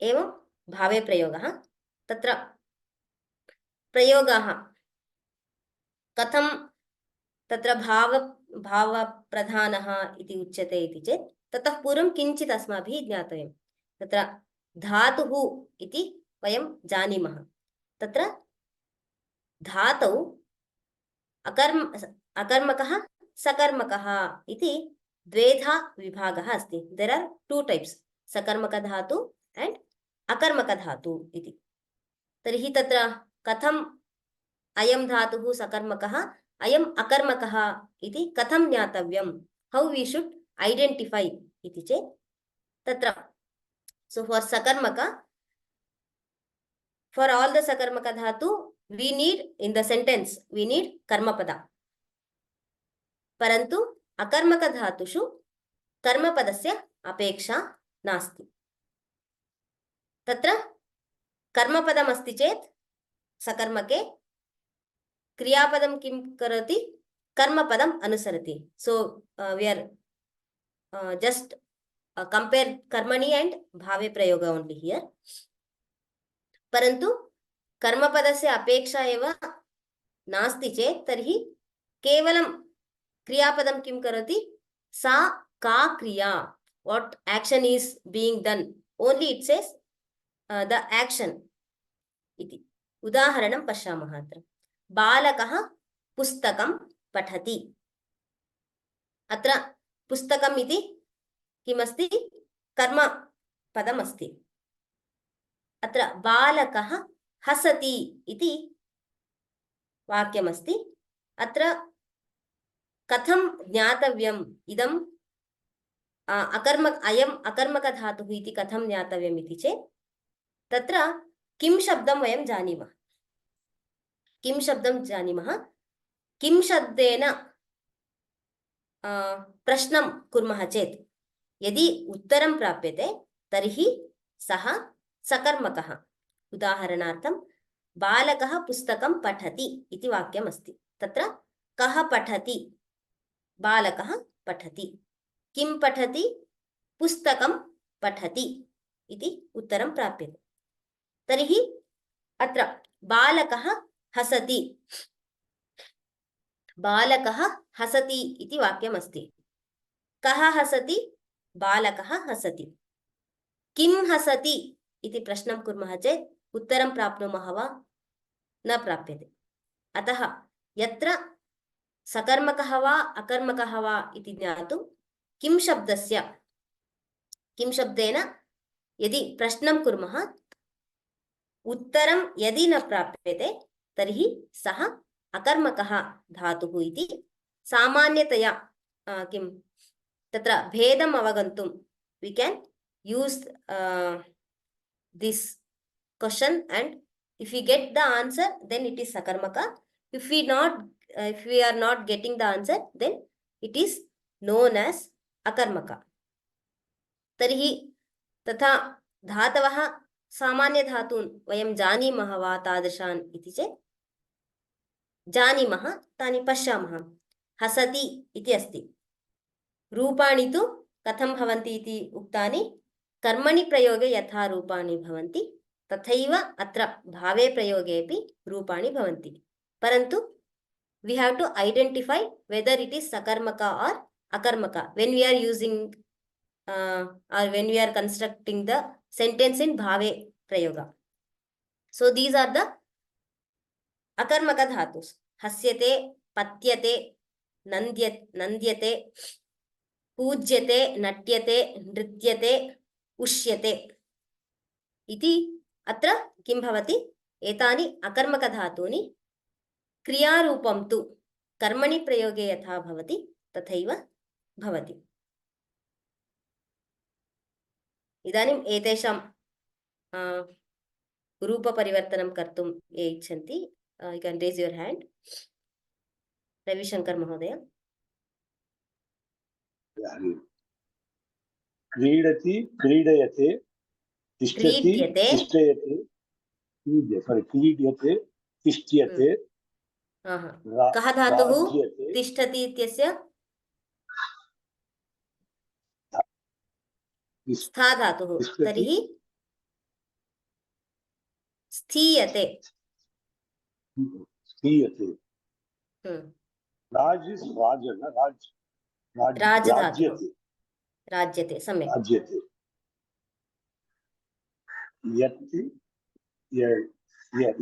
एवं भावे प्रयोगः तत्र प्रयोगाः कथं तत्र भावप्रधानः इति उच्यते इति चेत् ततः पूर्वं किञ्चित् अस्माभिः ज्ञातव्यं तत्र धातुः इति वयं जानीमः तत्र धातौ अकर्मकः सकर्मकः इति द्वेधा विभागः अस्ति देयर आर टू टाइप्स सकर्मकधातु एंड अकर्मकधातु इति तर्हि तत्र कथम् अयं धातुः सकर्मकः अयम् अकर्मकः इति कथं ज्ञातव्यं हाउ वी शुड आइडेंटिफाई इति चेत् तत्र सो फॉर सकर्मक फॉर ऑल द सकर्मक धातु we need in the sentence we need कर्मपद परन्तु अकर्मक धातुषु कर्मपदस्य अपेक्षा नास्ति तत्र कर्मपदम् अस्ति चेत् सकर्मके क्रियापदं किं करोति कर्मपदम् अनुसरति. So we are just compare कर्मणि and भावे प्रयोग only here. परन्तु कर्मपदस्य अपेक्षा एव नास्ति चेत् तर्हि केवलं क्रियापदं किं करोति? सा का क्रिया, what action is being done, only it says the action इति. उदाहरणं पश्यामः अत्र. बालकः पुस्तकं पठति. अत्र पुस्तकम् इति किमस्ति? कर्मपदम् अस्ति. अत्र बालकः हसति इति वाक्यमस्ति. अत्र कथं ज्ञातव्यम् इदम् अयम् अकर्मकधातुः इति कथं ज्ञातव्यम् इति चेत् तत्र किं शब्दं वयं जानीमः. किं शब्दं जानीमः? किं शब्देन प्रश्नं कुर्मः चेत् यदि उत्तरं प्राप्यते तर्हि सः सकर्मकः. उदाहरणार्थं बालकः पुस्तकं पठति इति वाक्यम् अस्ति. तत्र कः पठति? बालकः पठति. किं पठति? पुस्तकं पठति इति उत्तरं प्राप्यते. तर्हि अत्र बालकः हसति. बालकः हसति इति वाक्यम् अस्ति. कः हसति? बालकः हसति. किं हसति इति प्रश्नं कुर्मः चेत् उत्तरं प्राप्नुमः वा? न प्राप्यते. अतः यत्र सकर्मकः वा अकर्मकः वा इति ज्ञातुं किं शब्देन यदि प्रश्नं कुर्मः उत्तरं यदि न प्राप्यते तर्हि सः अकर्मकः धातुः इति सामान्यतया किं तत्र भेदम् अवगन्तुं we can use this question, and if we get the answer then it is sakarmaka. If we are not getting the answer then it is known as akarmaka. तर्हि तथा धातवः सामान्य धातून् वयं जानीमः वा तादृशान् इति चेत् जानीमः. तानि पश्यामः. हसति इति अस्ति. रूपाणि तु कथं भवन्ति इति उक्तानि. कर्मणि प्रयोगे यथा रूपाणि भवन्ति तथैव अत्र भावे प्रयोगे अपि रूपाणि भवन्ति. परन्तु we have to identify whether it is sakarmaka or akarmaka when we are using or when we are constructing the sentence in bhave prayoga. So these are the akarmaka dhatus. Hasyate, patyate, nandyate, पूज्यते, नट्यते, नृत्यते, उष्यते इति. अत्र किं भवति? एतानि अकर्मकधातूनि क्रियारूपं तु कर्मणि प्रयोगे यथा भवति तथैव भवति. इदानीम् एतेषां रूपपरिवर्तनं कर्तुं ये इच्छन्ति you can raise your hand. Ravishankar महोदय. क्रीडति, क्रीडयते, तिष्ठति, तिष्ठयते, क्रीड्यते, तिष्ठ्यते. कः धातुः तिष्ठति इत्यस्य? स्था धातुः. तर्हि स्थीयते. स्थीयते. राजधातुः. राज्यते. सम्यक्. राज्यते.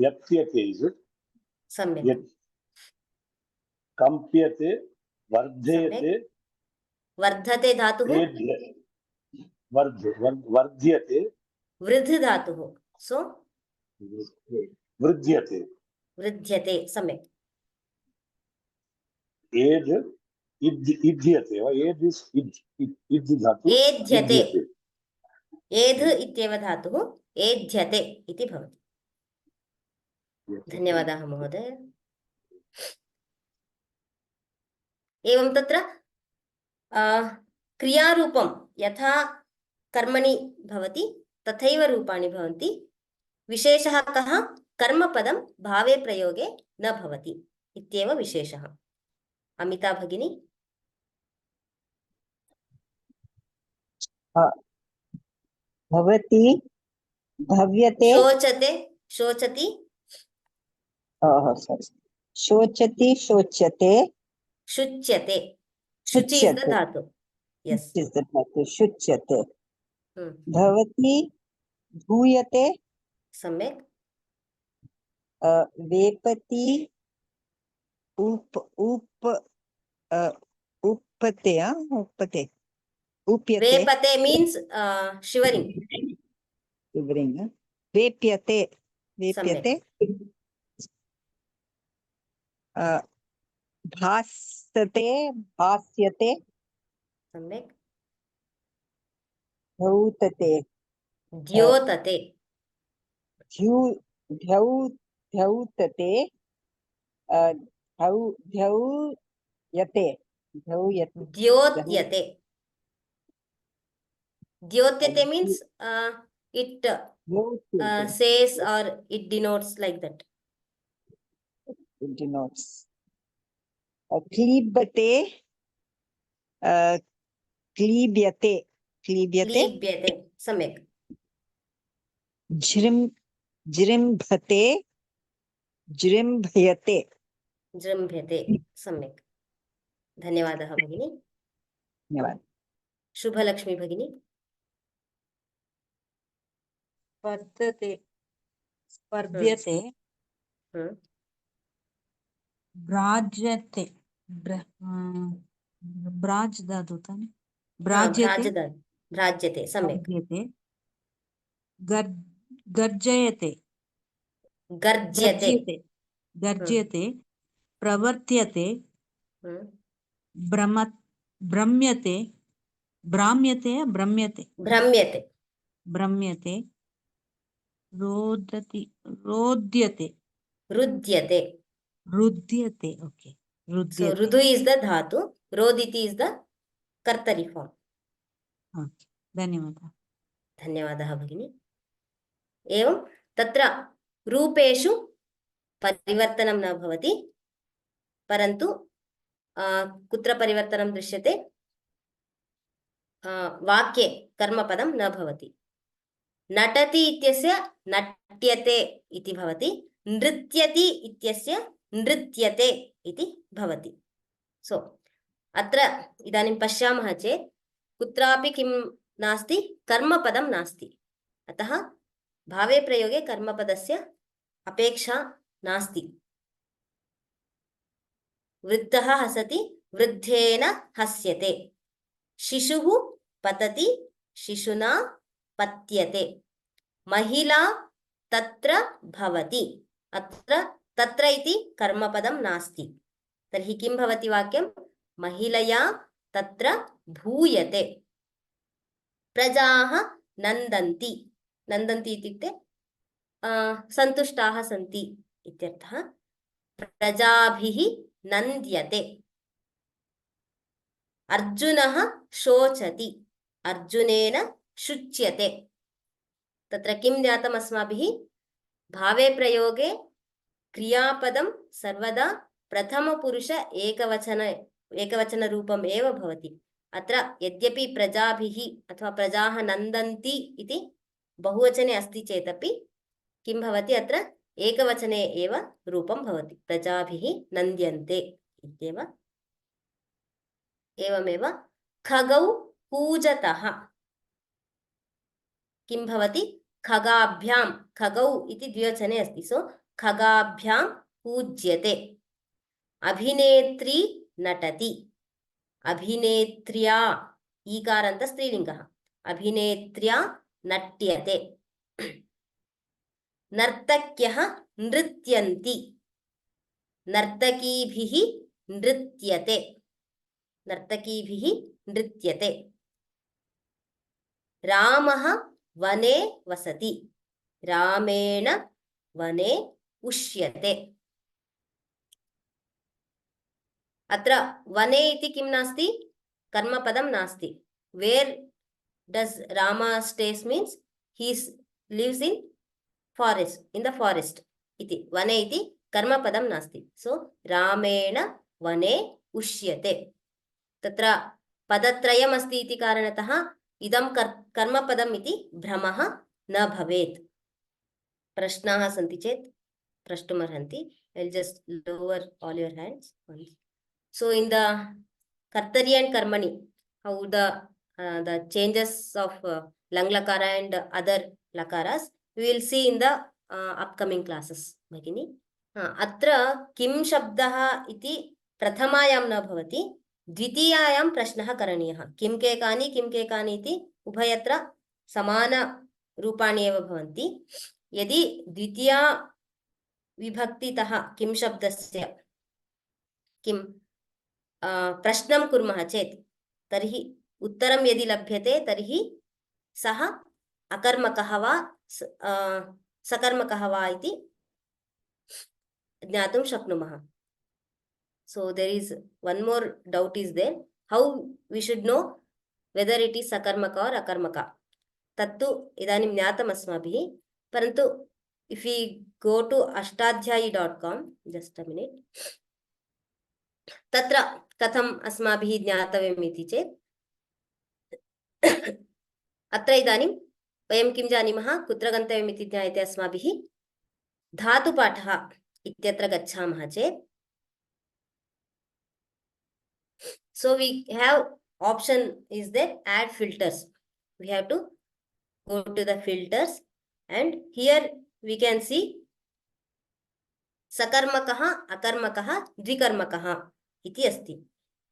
यत्यते इस् सम्यक्. कम्प्यते, वर्धयते. वर्धते धातुः. वर्ध्यते. वृद्ध धातुः. सो वृद्ध्यते. वृद्ध्यते. सम्यक्. एद् इद्यते वा? एद् इस् इद् धातुः. एध्यते. एध् इत्येव धातुः एध्यते इति भवति. धन्यवादाः महोदय. एवं तत्र क्रियारूपं यथा कर्मणि भवति तथैव रूपाणि भवन्ति. विशेषः कः? कर्मपदं भावे प्रयोगे न भवति इत्येव विशेषः. अमिता भगिनी भवति भव्यते शोचते शोचति sorry. शोचति शोच्यते शुच्यते शुचि is the शुच्यते dhatu yes शुच्यते hmm. भवति धूयते सम्यक् वेपति uppate उपयते वेपते means shivering वेप्यते भासते भास्यते सम्यक् धौतते द्योतते द्यौतते द्यौयते द्योत्यते द्योत्यते means it says or it denotes like that denotes क्लीबते क्लीब्यते क्लीब्यते सम्यक् जृम्भते जृम्भयते जृम्भ्यते सम्यक् धन्यवादः भगिनी धन्यवादः शुभलक्ष्मी भगिनी स्पर्ध्यते भ्राज्यते भ्राज धातु ताने भ्राज्यते सम्यक् गर्जयते गर्ज्यते प्रवर्त्यते भ्रम्यते रुद्यते okay so rudu is the dhatu roditi is the कर्तरि form धन्यवादः भगिनी एवं तत्र रूपेषु परिवर्तनं न भवति परन्तु कुत्र परिवर्तनं दृश्यते वाक्ये कर्मपदं न भवति नटति इत्यस्य नट्यते इति भवति नृत्यति इत्यस्य नृत्यते इति भवति सो अत्र इदानीं पश्यामः चेत् कुत्रापि किं नास्ति कर्मपदं नास्ति अतः भावे प्रयोगे कर्मपदस्य अपेक्षा नास्ति वृद्धः हसति वृद्धेन हस्यते शिशुः पतति शिशुना पत्यते महिला तत्र भवति अत्र तत्र इति कर्मपदं नास्ति तर्हि किं भवति वाक्यं महिलया तत्र भूयते प्रजाः नन्दन्ति नन्दन्ति इत्युक्ते सन्तुष्टाः सन्ति इत्यर्थः प्रजाभिः नन्द्यते अर्जुनः शोचति अर्जुनेन शुच्यते तत्र किं ज्ञातम् अस्माभिः भावे प्रयोगे क्रियापदं सर्वदा प्रथमपुरुष एकवचनरूपम् एव भवति अत्र यद्यपि प्रजाभिः अथवा प्रजाः नन्दन्ति इति बहुवचने अस्ति चेदपि किं भवति अत्र एकवचने एव रूपं भवति प्रजाभिः नन्द्यन्ते इत्येव एवमेव खगौ कूजतः किं भवति खगाभ्यां खगौ इति द्विवचने अस्ति सो खगाभ्यां पूज्यते अभिनेत्री नटति अभिनेत्र्या ईकारान्त स्त्रीलिङ्गः अभिनेत्र्या नट्यते नर्तक्यः नृत्यन्ति नर्तकीभिः नृत्यते नर्तकीभिः नृत्यते रामः वने वसति रामेण वने उष्यते अत्र वने इति किं नास्ति कर्मपदं नास्ति वेर डस् रामा states means he lives in the forest इति वने इति कर्मपदं नास्ति सो रामेण वने उष्यते। तत्र पदत्रयम् अस्ति इति कारणतः इदं कर्मपदम् इति भ्रमः न भवेत्। प्रश्नाः सन्ति चेत् प्रष्टुमर्हन्ति। I'll just lower all your hands. So in the Kartari and Karmani, how the changes of Lang Lakara and other Lakaras, we will see in the upcoming classes. Bhagini. Atra Kim Shabdaha iti Prathamayam na bhavati, Dvitiyayam Prashnaha Karaniyaha. Kim ke kani iti Ubhayatra Samana Rupani eva bhavanti. Yadi Dvitiya विभक्तितः किं शब्दस्य किं प्रश्नं कुर्मः चेत् तर्हि उत्तरं यदि लभ्यते तर्हि सः अकर्मकः वा सकर्मकः वा इति ज्ञातुं शक्नुमः. So there is one more doubt is there. How we should know whether it is sakarmaka or akarmaka? Tattu idanim ज्ञातम् अस्माभिः. परन्तु if we go to ashtadhyayi.com, just a minute, tatra katham asmabhihi jnatavayam iti chet atra idanim vayam kim janimah kutra gantavayam iti jnayate asmabhihi dhatu pathah ityatra gachamah chet. So we have option is there, add filters. We have to go to the filters and here we can see sakarmakaha, akarmakaha, dvikarmakaha iti asti.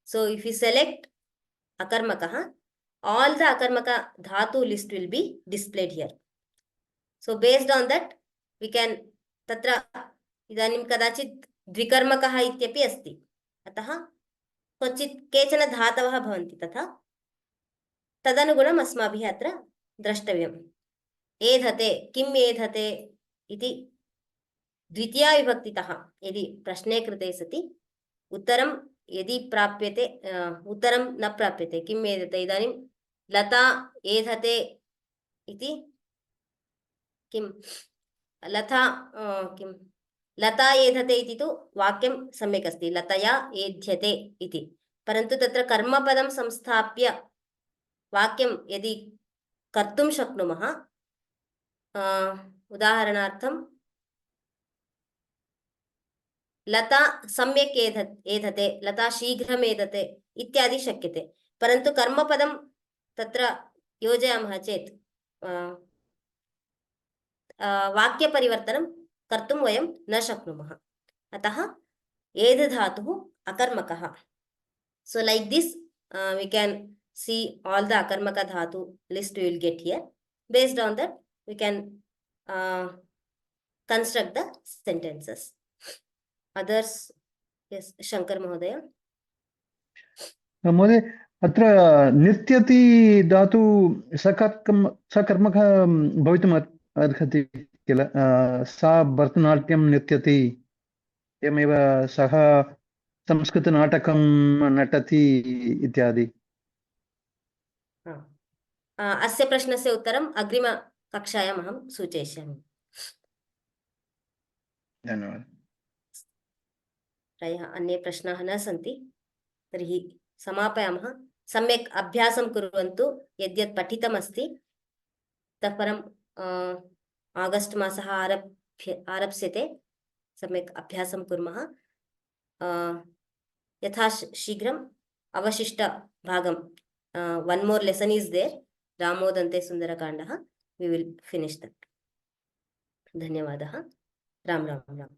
So if we select akarmakaha, all the akarmaka dhatu list will be displayed here. So based on that, we can tatra idanim kadachit dvikarmakaha ityapi asti. Ataha क्वचित् केचन धातवः भवन्ति तथा तदनुगुणम् अस्माभिः अत्र द्रष्टव्यम्. एधते किम् एधते इति द्वितीया विभक्तितः यदि प्रश्ने कृते सति उत्तरं यदि प्राप्यते उत्तरं न प्राप्यते किम् एधते इदानीं लता एधते इति किं लता किं लता एधते इति तु वाक्यं सम्यक् अस्ति, लतया एध्यते इति. परन्तु तत्र कर्मपदं संस्थाप्य वाक्यं यदि कर्तुं शक्नुमः, उदाहरणार्थं लता सम्यक् एधते, लता शीघ्रम् एधते इत्यादि शक्यते. परन्तु कर्मपदं तत्र योजयामः चेत् वाक्यपरिवर्तनं कर्तुं वयं न शक्नुमः. अतः एध धातुः अकर्मकः. So like this we can see all the akarmaka dhatu list we will get here. Based on that we can construct the sentences. Others, yes, Shankar Mahodaya. महोदय अत्र नित्यति धातु सकर्मकः भवितुम् अर्हति किल. सा भरतनाट्यं नृत्यति, एवमेव सः संस्कृतनाटकं नटति इत्यादि. अस्य प्रश्नस्य उत्तरम् अग्रिमकक्षायाम् अहं सूचयिष्यामि. धन्यवादः. प्रायः अन्ये प्रश्नाः न सन्ति, तर्हि समापयामः. सम्यक् अभ्यासं कुर्वन्तु. यद्यत् पठितमस्ति ततः परं आगस्ट् मासः आरप्स्यते. सम्यक् अभ्यासं कुर्मः. यथा शीघ्रम् अवशिष्टभागं one more lesson is there, रामोदन्ते सुन्दरकाण्डः. We will finish that. धन्यवादः. राम राम राम.